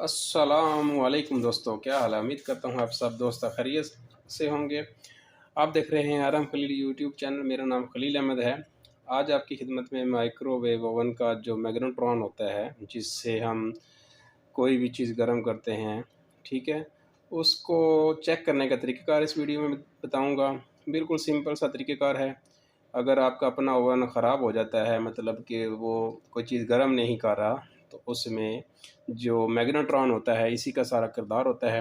अस्सलामुअलैकुम दोस्तों, क्या हाल है। उम्मीद करता हूँ आप सब दोस्त खैरियत से होंगे। आप देख रहे हैं आराम खलील यूट्यूब चैनल। मेरा नाम खलील अहमद है। आज आपकी खिदमत में माइक्रोवेव ओवन का जो मैग्नेट्रॉन होता है, जिससे हम कोई भी चीज़ गर्म करते हैं, ठीक है, उसको चेक करने का तरीक़ेकार इस वीडियो में बताऊँगा। बिल्कुल सिंपल सा तरीक़ेकार है। अगर आपका अपना ओवन ख़राब हो जाता है, मतलब कि वो कोई चीज़ गर्म नहीं कर रहा, तो उसमें जो मैग्नेट्रॉन होता है, इसी का सारा किरदार होता है।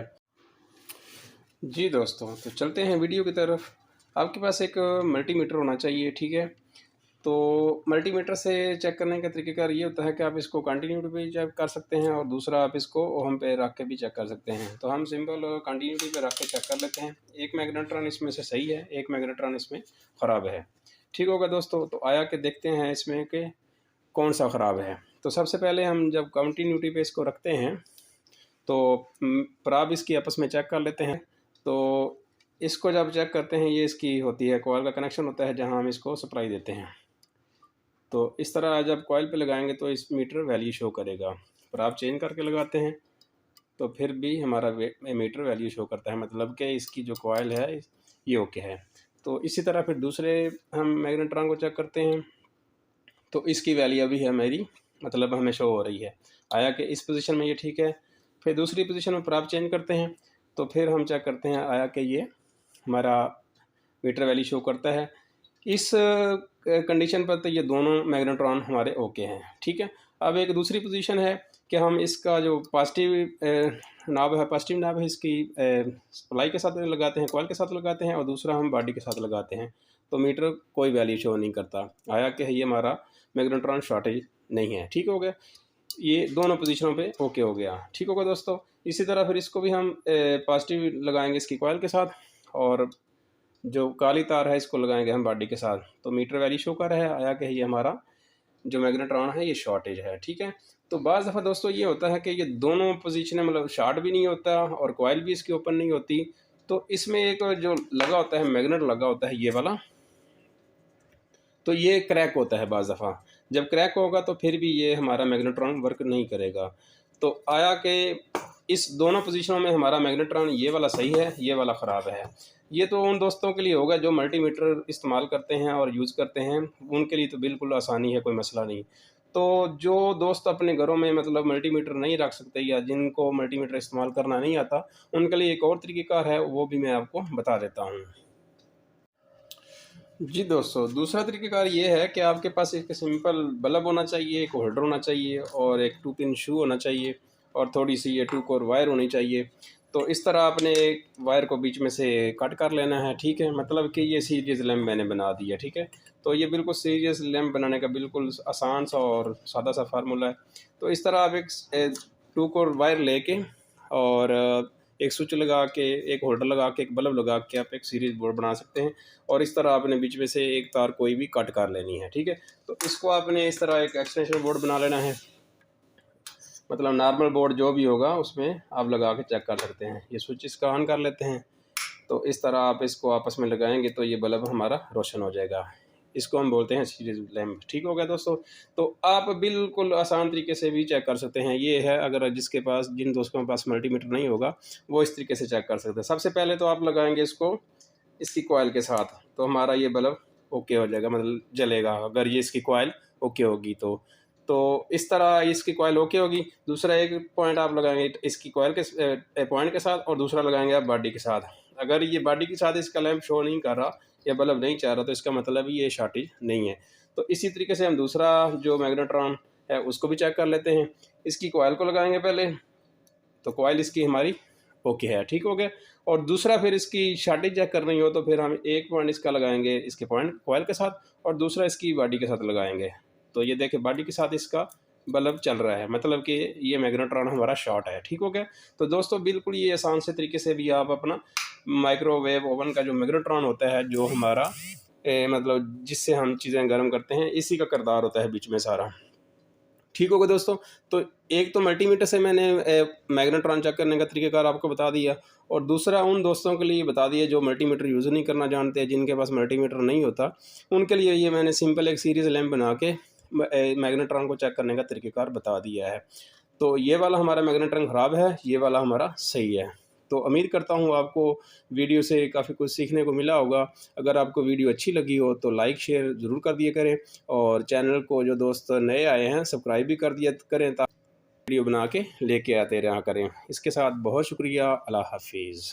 जी दोस्तों, तो चलते हैं वीडियो की तरफ। आपके पास एक मल्टीमीटर होना चाहिए, ठीक है। तो मल्टीमीटर से चेक करने का तरीक़ेकार ये होता है कि आप इसको कंटिन्यूटी पे चेक कर सकते हैं और दूसरा आप इसको ओहम पे रख के भी चेक कर सकते हैं। तो हम सिंपल कंटिन्यूटी पे रख के चेक कर लेते हैं। एक मैग्नेट्रॉन इसमें से सही है, एक मैग्नेट्रॉन इसमें ख़राब है। ठीक होगा दोस्तों, तो आया के देखते हैं इसमें कि कौन सा ख़राब है। तो सबसे पहले हम जब कंटिन्यूटी पे इसको रखते हैं, तो पराब इसकी आपस में चेक कर लेते हैं। तो इसको जब चेक करते हैं, ये इसकी होती है कॉइल का कनेक्शन होता है, जहाँ हम इसको सप्लाई देते हैं। तो इस तरह जब कॉइल पे लगाएंगे तो इस मीटर वैल्यू शो करेगा। पराब चेंज करके लगाते हैं तो फिर भी हमारा मीटर वैल्यू शो करता है, मतलब कि इसकी जो कॉइल है ये ओके है। तो इसी तरह फिर दूसरे हम मैग्नेट्रॉन को चेक करते हैं, तो इसकी वैल्यू अभी है मेरी, मतलब हमें शो हो रही है, आया कि इस पोजीशन में ये ठीक है। फिर दूसरी पोजीशन में पराब चेंज करते हैं, तो फिर हम चेक करते हैं, आया कि ये हमारा मीटर वैल्यू शो करता है। इस कंडीशन पर तो ये दोनों मैग्नेट्रॉन हमारे ओके हैं, ठीक है। अब एक दूसरी पोजीशन है कि हम इसका जो पॉजिटिव नाब है, पॉजिटिव नाब है, इसकी सप्लाई के साथ लगाते हैं, कॉइल के साथ लगाते हैं, और दूसरा हम बॉडी के साथ लगाते हैं, तो मीटर कोई वैल्यू शो नहीं करता। आया कि ये हमारा मैग्नेट्रॉन शॉर्टेज नहीं है। ठीक हो गया, ये दोनों पोजीशनों पे ओके हो गया। ठीक होगा दोस्तों। इसी तरह फिर इसको भी हम पॉजिटिव लगाएंगे इसकी कॉइल के साथ, और जो काली तार है इसको लगाएंगे हम बॉडी के साथ, तो मीटर वैल्यू शो कर रहा है, आया कि ये हमारा जो मैग्नेट्रॉन है ये शॉर्टेज है। ठीक है। तो बाज़ दफ़ा दोस्तों ये होता है कि ये दोनों पोजीशनें, मतलब शॉर्ट भी नहीं होता और कॉइल भी इसकी ओपन नहीं होती, तो इसमें एक जो लगा होता है, मैग्नेट लगा होता है ये वाला, तो ये क्रैक होता है बाज़ दफ़ा। जब क्रैक होगा तो फिर भी ये हमारा मैग्नेट्रॉन वर्क नहीं करेगा। तो आया कि इस दोनों पोजीशनों में हमारा मैग्नेट्रॉन ये वाला सही है, ये वाला ख़राब है। ये तो उन दोस्तों के लिए होगा जो मल्टीमीटर इस्तेमाल करते हैं और यूज़ करते हैं, उनके लिए तो बिल्कुल आसानी है, कोई मसला नहीं। तो जो दोस्त अपने घरों में मतलब मल्टीमीटर नहीं रख सकते, या जिनको मल्टीमीटर इस्तेमाल करना नहीं आता, उनके लिए एक और तरीक़ेकार है, वो भी मैं आपको बता देता हूँ। जी दोस्तों, दूसरा तरीक़ेकार ये है कि आपके पास एक सिंपल बल्ब होना चाहिए, एक होल्डर होना चाहिए, और एक 2 पिन शू होना चाहिए, और थोड़ी-सी ये 2 कोर वायर होनी चाहिए। तो इस तरह आपने एक वायर को बीच में से कट कर लेना है, ठीक है। मतलब कि ये सीरीज़ लैंप मैंने बना दी है, ठीक है। तो ये बिल्कुल सीरीज़ लैंप बनाने का बिल्कुल आसान सा और सादा सा फार्मूला है। तो इस तरह आप एक 2 कोर वायर लेके और एक स्विच लगा के, एक होल्डर लगा के, एक बल्ब लगा के आप एक सीरीज़ बोर्ड बना सकते हैं, और इस तरह आपने बीच में से एक तार कोई भी कट कर लेनी है, ठीक है। तो इसको आपने इस तरह एक एक्सटेंशन बोर्ड बना लेना है, मतलब नॉर्मल बोर्ड जो भी होगा उसमें आप लगा के चेक कर सकते हैं। ये स्विच इसका ऑन कर लेते हैं, तो इस तरह आप इसको आपस में लगाएंगे तो ये बल्ब हमारा रोशन हो जाएगा। इसको हम बोलते हैं सीरीज लैंप। ठीक हो गया दोस्तों। तो आप बिल्कुल आसान तरीके से भी चेक कर सकते हैं। ये है, अगर जिन दोस्तों के पास मल्टीमीटर नहीं होगा, वो इस तरीके से चेक कर सकते हैं। सबसे पहले तो आप लगाएंगे इसको इसकी कॉइल के साथ, तो हमारा ये बल्ब ओके हो जाएगा, मतलब जलेगा अगर ये इसकी कॉइल ओके होगी तो इस तरह इसकी कॉइल ओके होगी। दूसरा एक पॉइंट आप लगाएंगे इसकी कॉइल के पॉइंट के साथ, और दूसरा लगाएंगे आप बॉडी के साथ। अगर ये बॉडी के साथ इसका लैंप शो नहीं कर रहा या बल्ब नहीं चाह रहा, तो इसका मतलब ये शॉर्टेज नहीं है। तो इसी तरीके से हम दूसरा जो मैग्नेट्रॉन है उसको भी चेक कर लेते हैं। इसकी कॉइल को लगाएंगे पहले, तो कॉइल इसकी हमारी ओके है, ठीक हो गया। और दूसरा फिर इसकी शॉर्टेज चेक करनी हो तो फिर हम एक पॉइंट इसका लगाएंगे इसके पॉइंट कॉइल के साथ, और दूसरा इसकी बॉडी के साथ लगाएंगे। तो ये देखिए, बॉडी के साथ इसका बल्ब चल रहा है, मतलब कि ये मैग्नेट्रॉन हमारा शॉर्ट है। ठीक हो गया। तो दोस्तों बिल्कुल ये आसान से तरीके से भी आप अपना माइक्रोवेव ओवन का जो मैग्नेट्रॉन होता है, जो हमारा मतलब जिससे हम चीज़ें गर्म करते हैं, इसी का किरदार होता है बीच में सारा। ठीक होगा दोस्तों। तो एक तो मल्टीमीटर से मैंने मैग्नेट्रॉन चेक करने का तरीक़ेकार आपको बता दिया, और दूसरा उन दोस्तों के लिए बता दिया जो मल्टीमीटर यूज़ नहीं करना जानते, जिनके पास मल्टीमीटर नहीं होता, उनके लिए ये मैंने सिंपल एक सीरीज़ लैंप बना के मैग्नेट्रॉन को चेक करने का तरीक़ेकार बता दिया है। तो ये वाला हमारा मैग्नेट रंग ख़राब है, ये वाला हमारा सही है। तो उम्मीद करता हूँ आपको वीडियो से काफ़ी कुछ सीखने को मिला होगा। अगर आपको वीडियो अच्छी लगी हो तो लाइक शेयर ज़रूर कर दिया करें, और चैनल को जो दोस्त नए आए हैं सब्सक्राइब भी कर दिया करें, ताकि वीडियो बना के लेके आते रहा करें। इसके साथ बहुत शुक्रिया। अल्लाह हाफिज़।